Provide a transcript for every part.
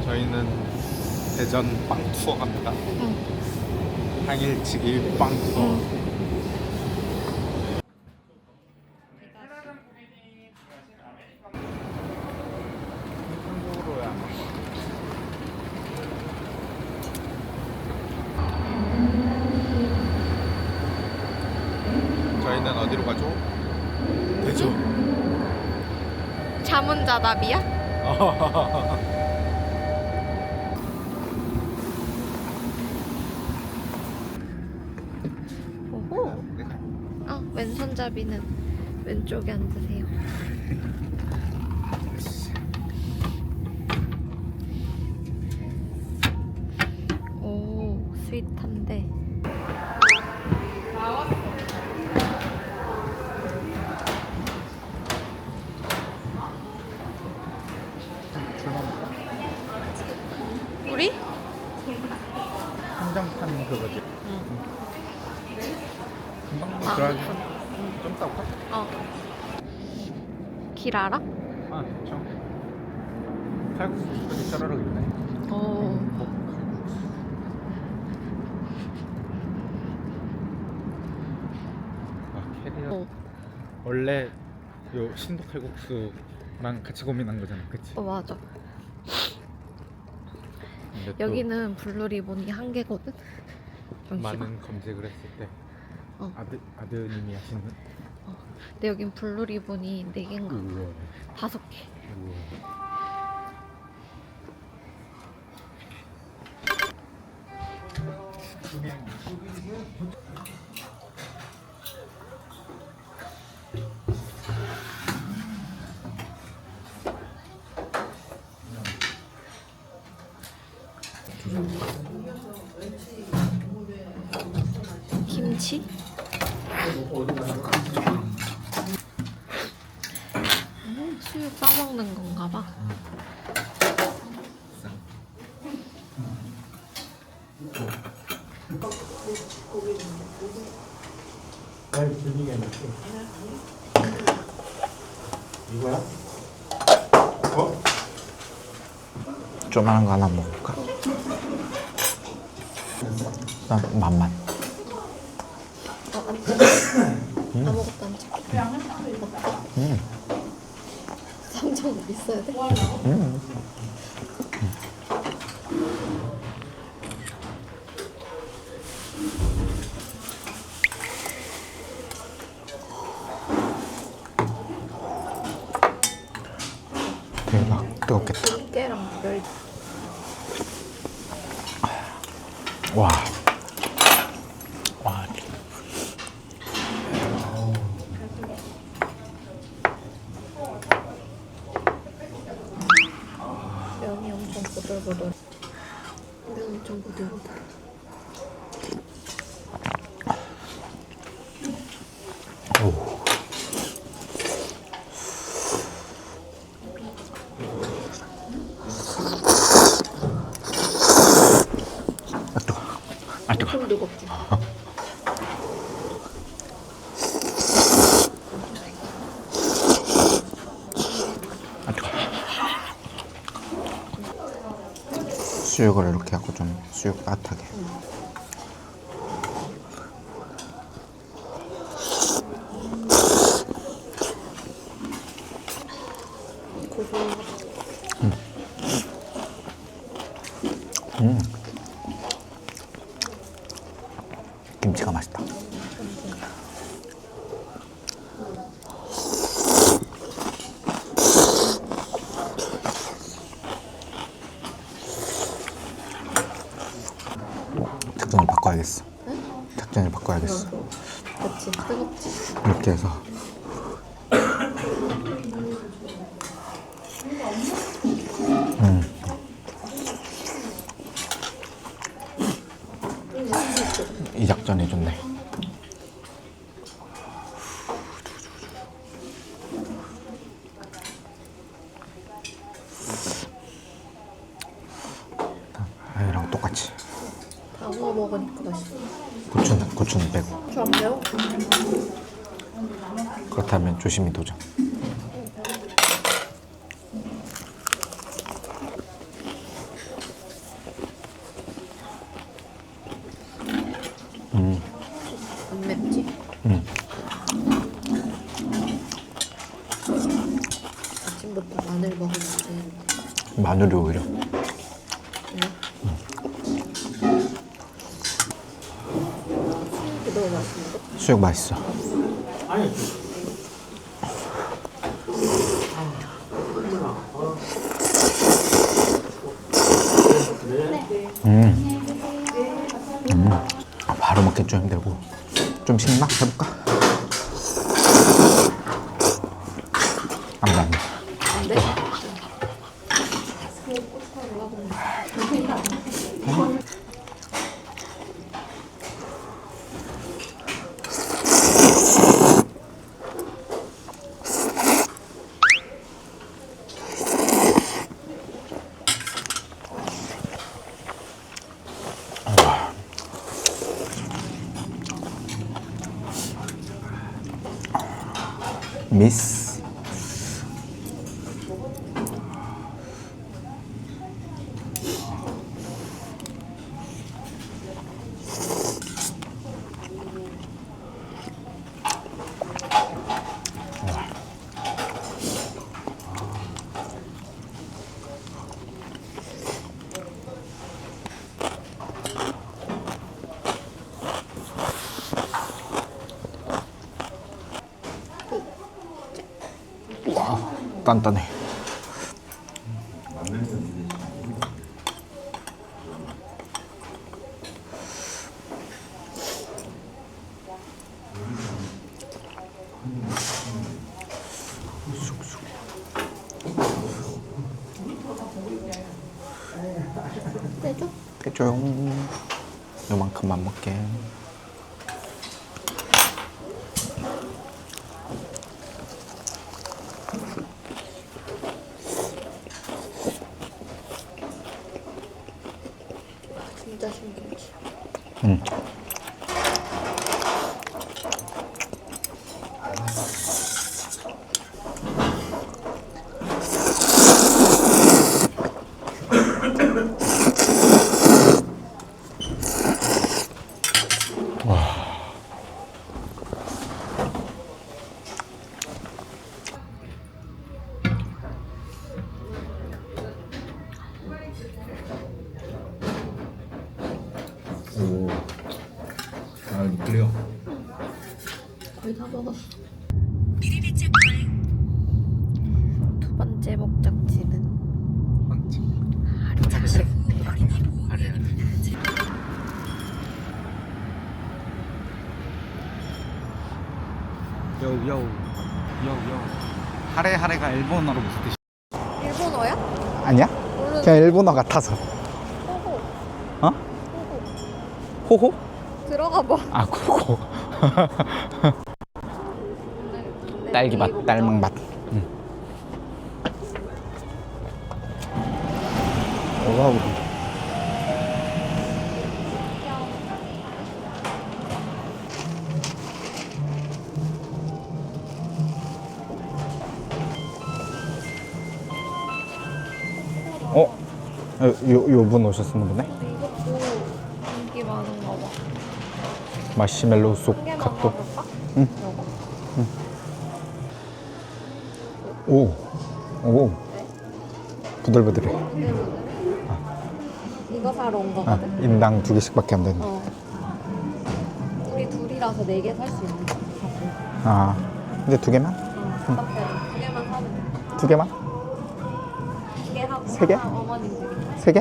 저희는 대전 빵 투어 갑니다. 당일치기 빵 투어. 한국으로야. 저희는 어디로 가죠? 대전. 자문자답이야? 오호. 왼손잡이는 왼쪽에 앉으세요. 오, 스윗한데. 우리? 한정판 그거지. 금방 들어가지. 좀 이따 올까? 길 알아? 아, 그쵸. 칼국수 여기 짜라락 있네. 오. 캐리어. 원래 요 신도 칼국수랑 같이 고민한 거잖아, 그치? 맞아. 근데 또 여기는 블루리본이 한 개거든? 잠시만. 많은 검색을 했을 때 아드님이 하시는. 근데 여긴 블루리본이 4개인가? 우와. 5개. 우와. 김치? 수육 싸먹는 건가 봐. 이거야? 어? 조그만한 거 하나 먹을까? 난 맛만. 아무것도 안 찍혀. 삼천 있어야 돼? 대박, 뜨겁겠다. 깨랑 멸. 와. 와. 면이 엄청 보들보들. 면 엄청 보들보들. 오. 엄청 뜨겁지? 수육을 이렇게 하고 좀 수육 따뜻하게. 김치가 맛있다. 작전을 바꿔야겠어. 응? 작전을 바꿔야겠어. 그치, 뜨겁지? 이렇게 해서. 이 작전이 좋네. 아이랑 똑같이. 다 구워 먹으니까 맛있어. 고추는 빼고. 고추 안 매워? 그렇다면 조심히 도전. 아침부터 마늘 먹으면 안 되는데. 마늘이 오히려. 수육이 너무 맛있는데? 수육 맛있어. 바로 먹기 좀 힘들고 좀 식나? 해볼까? 안 돼, 안 돼. 안 돼? 미스. 와, 단단해. 떼줘? 해줘요. 요만큼만 먹게. 진짜 신기하지. 응. 오, 잘 미끌려. 거의 다 먹었어. 두 번째 목적지는 하리차시. 요요 요요. 하레하레가 일본어로 무슨 뜻이야? 일본어야? 아니야? 모르는. 그냥 일본어 같아서. 호호. 어? 호호. 호호? 들어가 봐. 아, 그거. 딸기 맛, 딸망 맛. 응. 와우. 어? 요분 오셨었나 보네? 근데 이것도 인기 많은가 봐. 마시멜로우 속 한 개만 갓도. 먹을까? 응. 이거. 오. 오. 부들부들해. 이거 사러 온 아, 거거든? 인당 2개씩밖에 안 되네. 어. 우리 둘이라서 4개 살 수 있는 거 같아. 아, 근데 2개만? 카페는 2개만 사면 돼. 2개만? 2개 하고 세 개? 하나 어머님들이. 3개?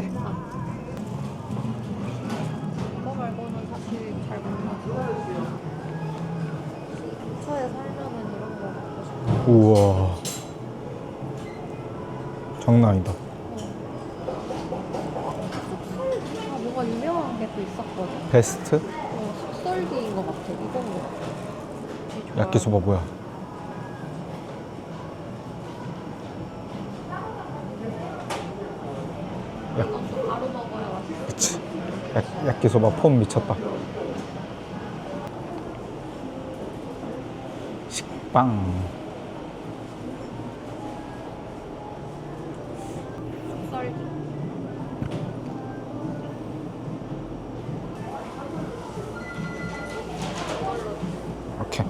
이거 말고는 사실 잘 몰라서. 근처에 살면은 이런 거 먹고 싶어. 우와. 장난 아니다. 아, 뭔가 유명한 게 또 있었거든? 베스트? 숙설기인 것 같아. 이건 거 같아. 야끼소바 뭐야? 이것도 바로 먹어야 맛있어. 그치. 야끼소바 폼 미쳤다. 식빵. 숙설기. 오케이.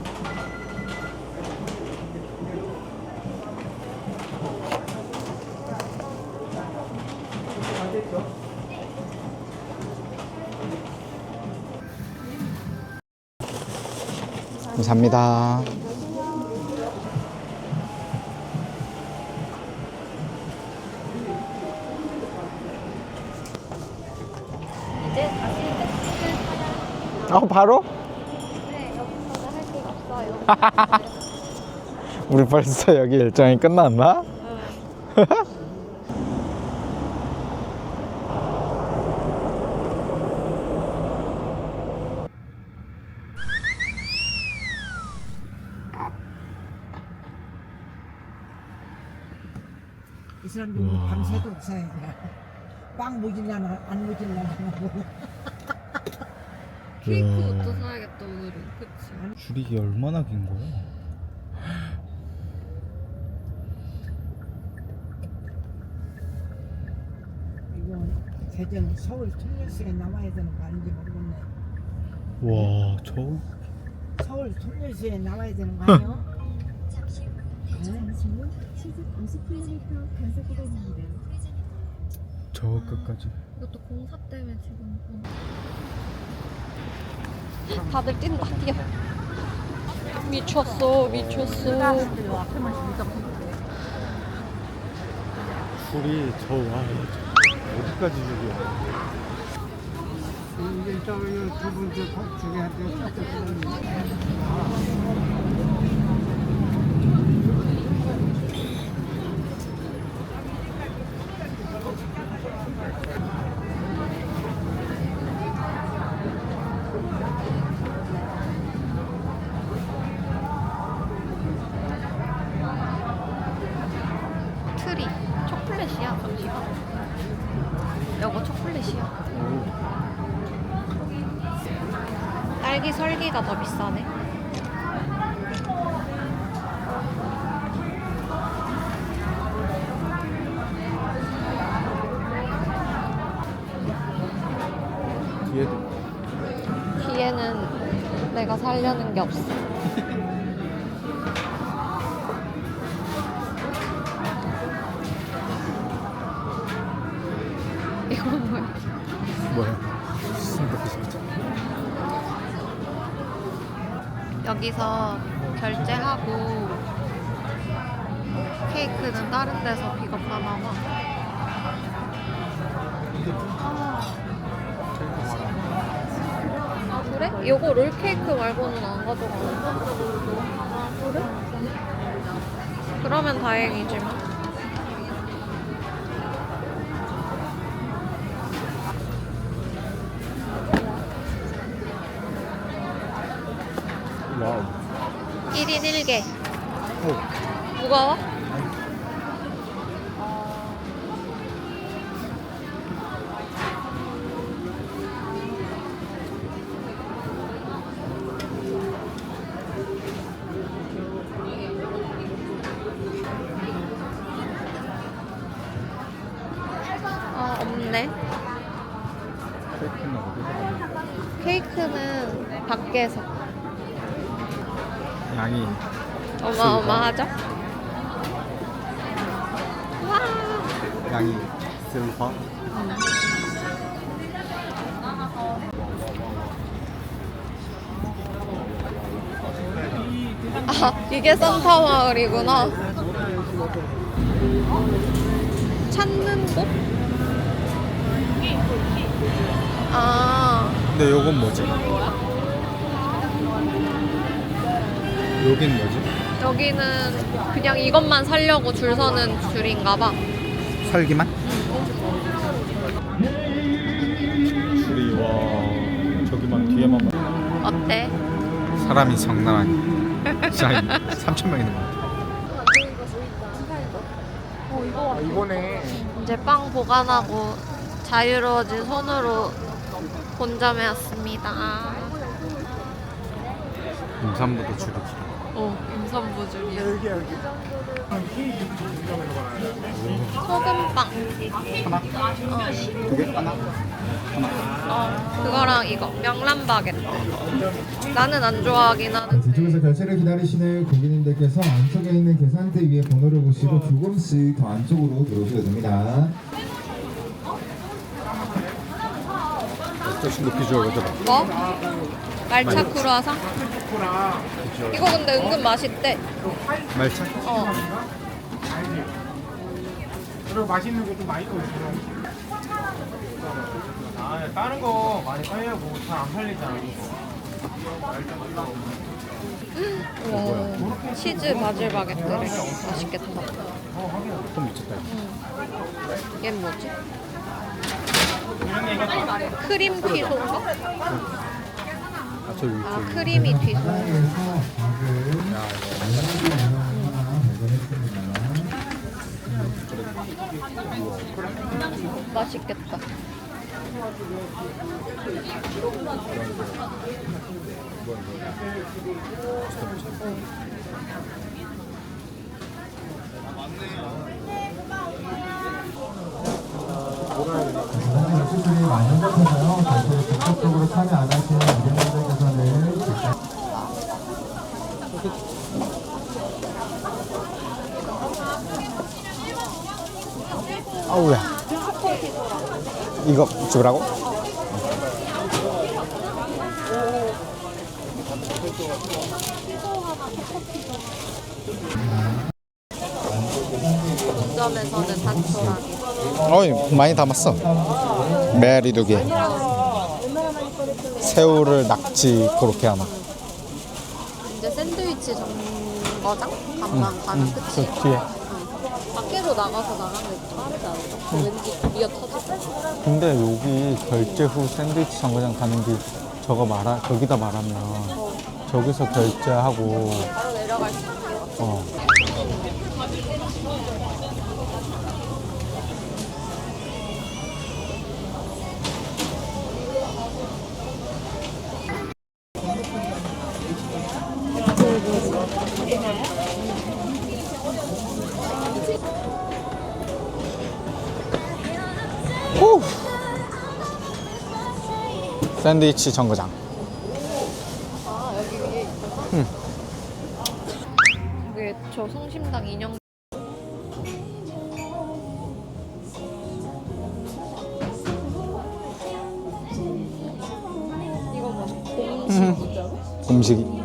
감사합니다. 이제 다시 택시를 타야 바로? 네, 여기서는 할 게 없어요. 우리 벌써 여기 일정이 끝났나? 이 사람들이 밤새도록 사야 돼. 빵 먹이려나 안 먹이려나 하고. 케이크도 사야겠다 오늘은. 그치? 줄이 이게 얼마나 긴 거야? 이거 대전 서울 통일시에 나와야 되는 거 아닌지 모르겠네. 와, 저 서울 통일시에 나와야 되는 거 아니야? 잠시 후 시속 50km 단속 구간입니다. 저 끝까지. 이것도 공사 때문에 지금 다들 뛴다 뛰어. 미쳤어 미쳤어. 줄이 어디까지 줄이야? 이제 저두 번째 저기 한테 트리 초콜릿이야 잠시만. 이거 초콜릿이야. 딸기 설기가 더 비싸네. 뒤에도. 뒤에는 내가 살려는 게 없어. 이건 뭐야? 뭐야? 신박해. 여기서 결제하고 케이크는 다른 데서 픽업하나 봐. 아 그래? 이거 롤케이크 말고는 안 가져가는 거? 그래? 그러면 다행이지 뭐. 와우. 1인 1개. 오. 무거워? 없네. 케이크는 어디서? 케이크는 밖에서. 양이 어마어마하죠? 와. 양이 실버. 아, 이게 산타 마을이구나. 찾는 곳? 아, 근데 요건 뭐지? 여긴 뭐지? 여기는 그냥 이것만 사려고 줄 서는 줄인가 봐. 설기만? 줄이 와 저기만 뒤에만 봐. 어때? 사람이 장난 아니야. 진짜 3,000명 있는 것 같아. 이번에 이제 빵 보관하고 자유로워진 손으로 본점에 왔습니다. 임산부도 줄이 길어. 임산부 줄이야. 소금빵. 하나? 두 개? 하나? 그거랑 이거 명란 바게트. 나는 안 좋아하긴 하는데. 뒤쪽에서 결제를 기다리시는 고객님들께서 안쪽에 있는 계산대 위에 번호를 보시고 조금씩 더 안쪽으로 들어오셔야 됩니다. 조금 높이 줘야 돼. 뭐? 말차 크루아상? 이거 근데 은근 맛있대. 말차? 어. 그리고 맛있는 것도 많이 또 있어요. 아, 다른 거 많이 팔려고 잘 안 팔리잖아. 와, 치즈 바질 바게트래. 맛있겠다. 좀 미쳤다. 얘는 뭐지? 크림 튀소인가? 아, 저 위쪽. 아, 크리미 튀소. 바다에서 방금 하나 발견했습니다. 맛있겠다. 사실 수술이 많은 것 같아서요. 결국에 직접적으로 참여 안 하시는 운전자분들께서는 아우야. 이거 주라고? 점에서는 단촐하게. 어이, 많이 담았어. 메리 2개. 새우를 낙지 그렇게 하나. 이제 샌드위치 정거장 간만 가면 끝이. 저 뒤에. 밖으로 나가서 나가는 게 빠르지 않을까? 왠지 미어 터질 것 근데 여기 결제 후 샌드위치 정거장 가는 길 저기다 말하면 저기서 결제하고 바로 내려갈 수 있는 것 같아. 후! 샌드위치 정거장. 아, 여기 위에 있구나. 응. 이게 저 성심당 인형. 이거 뭐 공식이죠? 음식이.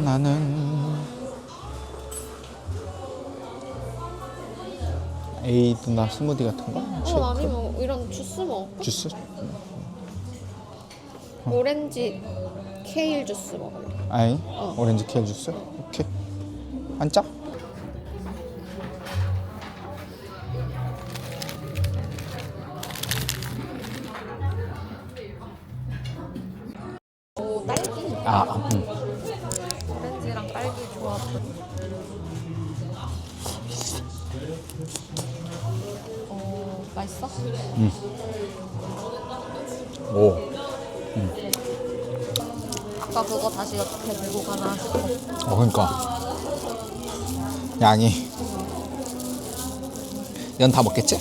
나는 에이드나 스무디 같은 거? 쉐이크? 아니면 이런 주스 먹어. 주스? 오렌지 케일 주스 먹을래. 아니, 오렌지 케일 주스? 오케이. 한 짝? 오, 딸기. 오렌지랑 딸기 조합. 맛있어? 오. 아까 그거 다시 어떻게 들고 가나 싶어. 그러니까 양이 이건 다 먹겠지?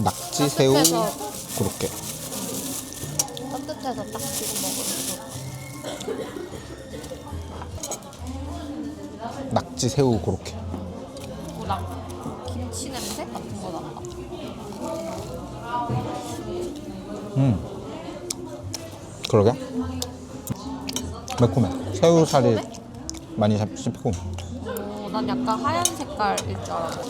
낙지, 새우 따뜻해서. 그렇게. 따뜻해서 딱 지금 먹으면 좋을 낙지, 새우 그렇게. 것 같아. 김치 냄새 같은 거 난다. 그러게. 매콤해. 새우살이 많이 씹히고. 난 약간 하얀 색깔일 줄 알았어.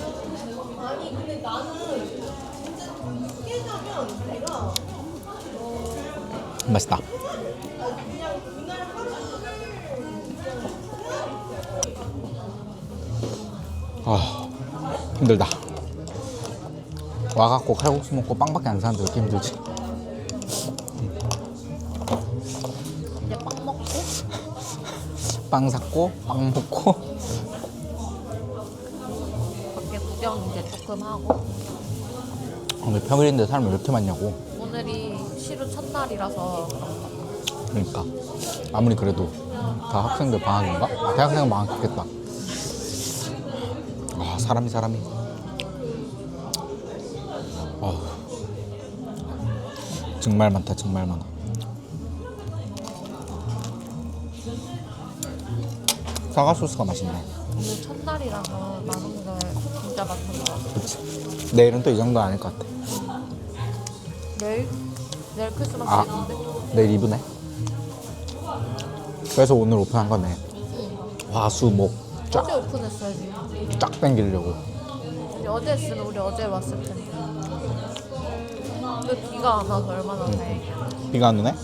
맛있다. 아, 힘들다. 와갖고 칼국수 먹고 빵밖에 안 사는데 왜 이렇게 힘들지? 이제 빵 먹고 빵 샀고 빵 먹고. 밖에 구경 이제 조금 하고. 오늘 평일인데 사람이 왜 이렇게 많냐고. 오늘이 시루 첫날이라서 그러니까 아무리 그래도 다 학생들 방학인가? 대학생은 방학했겠다. 아, 사람이 정말 많다. 정말 많아. 사과 소스가 맛있네. 오늘 첫날이라서 많은 걸 진짜 맡은 것 같아. 그렇지. 내일은 또 이 정도 아닐 것 같아. 내일 크리스마스 아. 있는데? 내일 이브네. 그래서 오늘 오픈한 거네. 화수목 어제 오픈했어야지. 쫙 당기려고. 우리 어제 했으면 우리 어제 왔을 텐데. 근데 비가 안 와서 얼마나 다행이야. 비가 안 오네?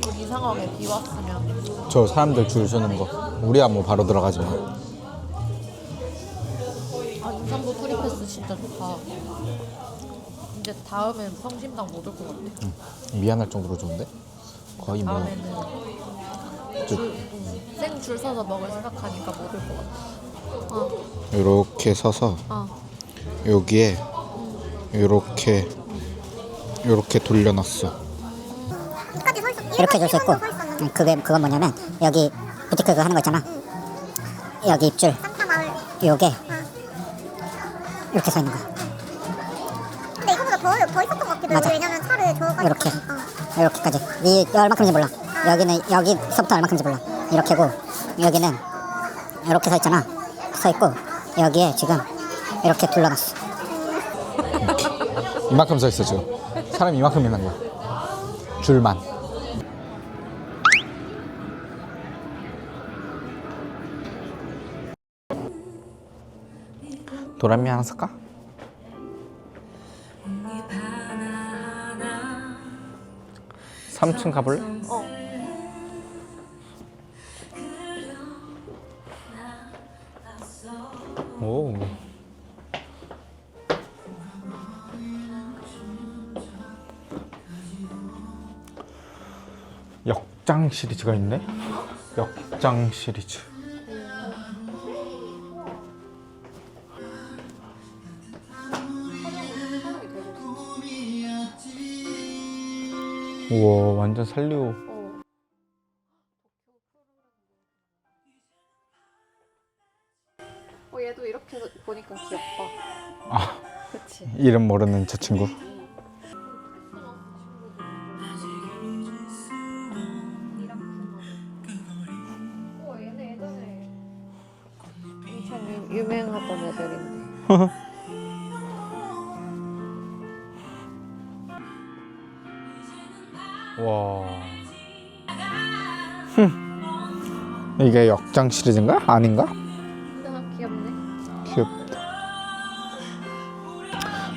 우리 이상하게 비 왔으면. 저 사람들 줄 서는 거. 우리야 뭐 바로 들어가지만. 아, 인삼도 프리패스 진짜 좋다. 이제 다음엔 성심당 못 올 것 같아. 미안할 정도로 좋은데? 거의 뭐 다음에는 생줄 서서 먹을 생각하니까 못 올 것 같아. 이렇게 서서 어. 여기에 이렇게 돌려놨어. 이렇게 줄 수 있고 그건 뭐냐면 여기 부티크 그거 하는 거 있잖아. 여기 입줄 요게 이렇게 서 있는 거야. 근데 이거보다 더 있었던 것 같기도 맞아. 해요. 왜냐면 차를 저까지 이렇게 이렇게까지 이 얼마큼인지 몰라. 여기는 여기서부터 얼마큼인지 몰라. 이렇게고 여기는 이렇게 서 있잖아. 서 있고 여기에 지금 이렇게 둘러놨어. 이만큼 서 있어 지금. 사람이 이만큼 있는 거야. 줄만. 도라미 하나 살까? (3층) 가볼래? 오. 역장 시리즈가 있네. 역장 시리즈. 우와, 완전 살리오. 얘도 이렇게 보니까 귀엽다. 아, 그치? 이름 모르는 저 친구. 얘네 예전에 엄청 유명하던 애들인데. 와. 이게 역장 시리즈인가? 아닌가? 귀엽네. 귀엽다.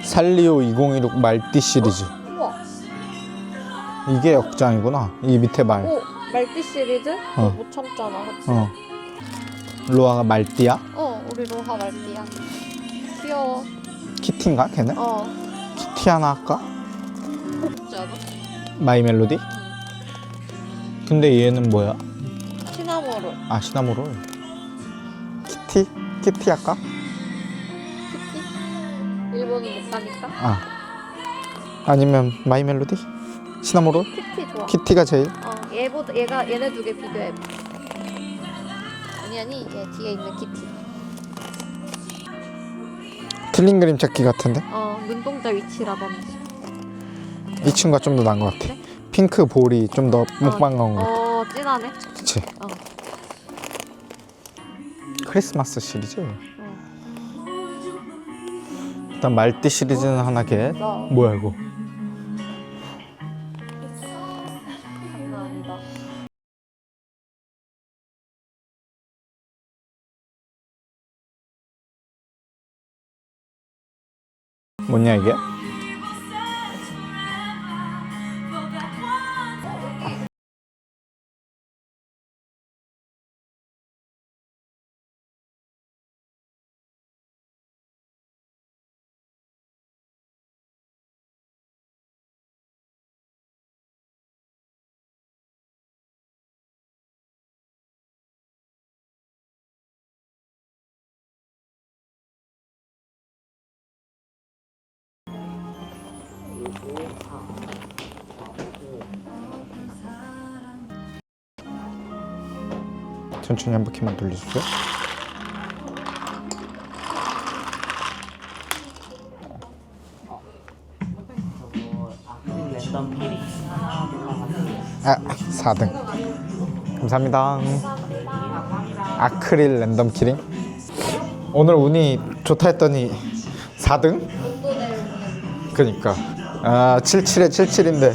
살리오 2016 말띠 시리즈. 우와. 이게 역장이구나. 이 밑에 말. 오, 말띠 시리즈? 어. 못 참잖아, 그치? 어. 로아가 말띠야? 우리 로하 말띠야. 귀여워. 키티인가 걔는? 키티 하나 할까? 귀엽지 않아? 마이 멜로디? 근데 얘는 뭐야? 시나모롤. 아, 시나모롤. 키티? 키티 할까? 키티? 일본은 못 가니까? 아. 아니면 마이 멜로디? 시나모롤? 키티 좋아. 키티가 제일? 얘네 두 개 비교해. 아니, 얘 뒤에 있는 키티. 틀린 그림 찾기 같은데? 눈동자 위치라든지. 이 친구가 좀 더 나은 것 같아. 핑크 볼이 좀 더 먹방한 것 같아. 진하네. 그치? 크리스마스 시리즈? 일단 말띠 시리즈는 하나 개. 뭐야 이거? 장난 아니다. 뭐냐 이게? 천천히 한 바퀴만 돌려주세요. 4등. 감사합니다. 아크릴 랜덤 키링. 오늘 운이 좋다 했더니 4등? 그니까 77에 77인데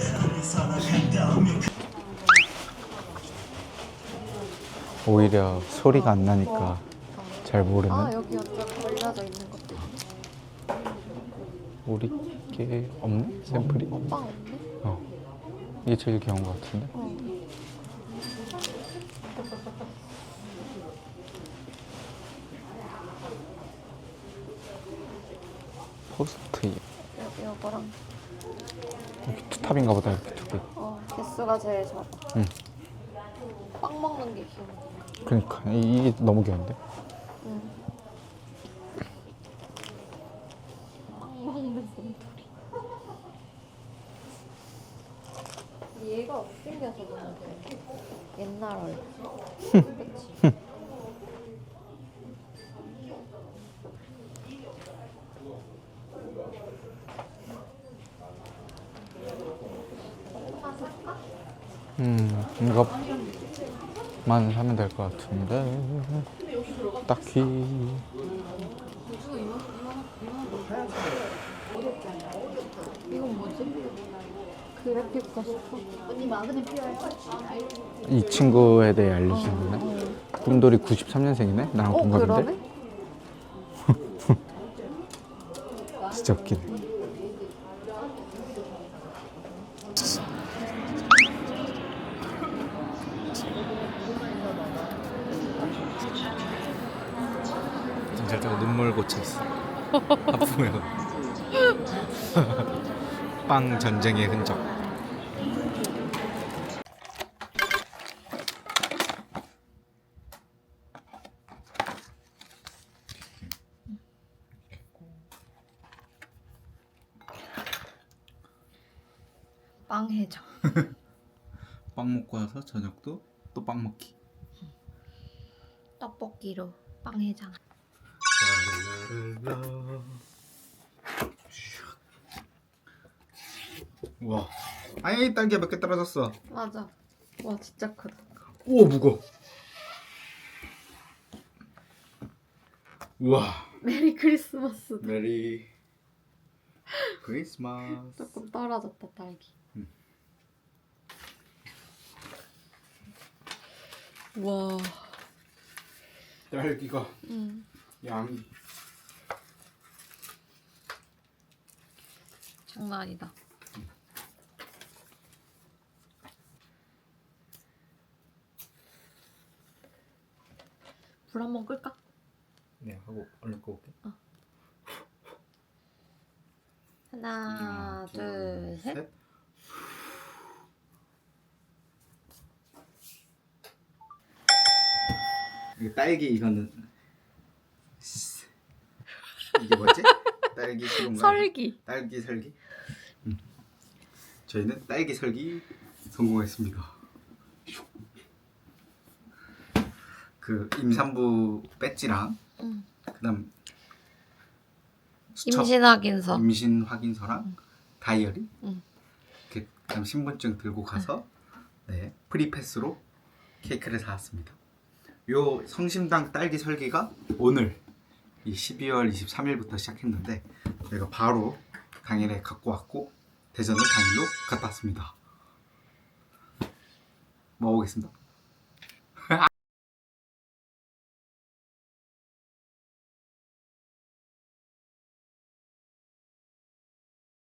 오히려 소리가 안 나니까 잘 모르는. 여기 완전 걸려져 있는 것도 있네. 우리 게 없네? 샘플이? 빵 없네? 이게 제일 귀여운 것 같은데? 포스트 이거랑 이렇게 투탑인가 보다. 이렇게 두 개. 개수가 제일 작아. 응. 빵 먹는 게 귀여워. 그러니까 이게 너무 귀여운데? 빵 먹는 솜돌이. 얘가 못생겨서 그런데 옛날 얼굴. 그치? 이것만 사면 될 것 같은데 딱히. 이건 뭐지? 그래픽 가스터? 언니 마그넷 필요할 거? 이 친구에 대해 알려주셨네. 꿈돌이 93년생이네? 나랑 동갑인데? 그러네? 진짜 웃기네. 경찰차가 눈물 고쳤어. 아프면 빵 전쟁의 흔적. 빵 해장. 빵 먹고 와서 저녁도 또 빵 먹기. 떡볶이로 빵 해장. 우와. 아니 딸기가 몇 개 떨어졌어. 맞아. 와 진짜 크다. 오 무거워. 우와. 메리 크리스마스. 메리 크리스마스. 조금 떨어졌다 딸기. 와. 딸기가 양이 장난 아니다. 불 한번 끌까? 네 하고 얼른 꺼올게. 하나, 둘, 셋. 이거 딸기 이거는 이게 뭐지? 딸기 시rum가? 설기. 딸기 설기? 저희는 딸기 설기 성공했습니다. 그 임산부 배지랑 그다음 수첩, 임신 확인서. 임신 확인서랑 다이어리, 그다음 신분증 들고 가서 네 프리패스로 케이크를 사왔습니다. 요 성심당 딸기 설기가 오늘 이 12월 23일부터 시작했는데 내가 바로 당일에 갖고 왔고 대전을 당일로 갔다 왔습니다. 먹어보겠습니다.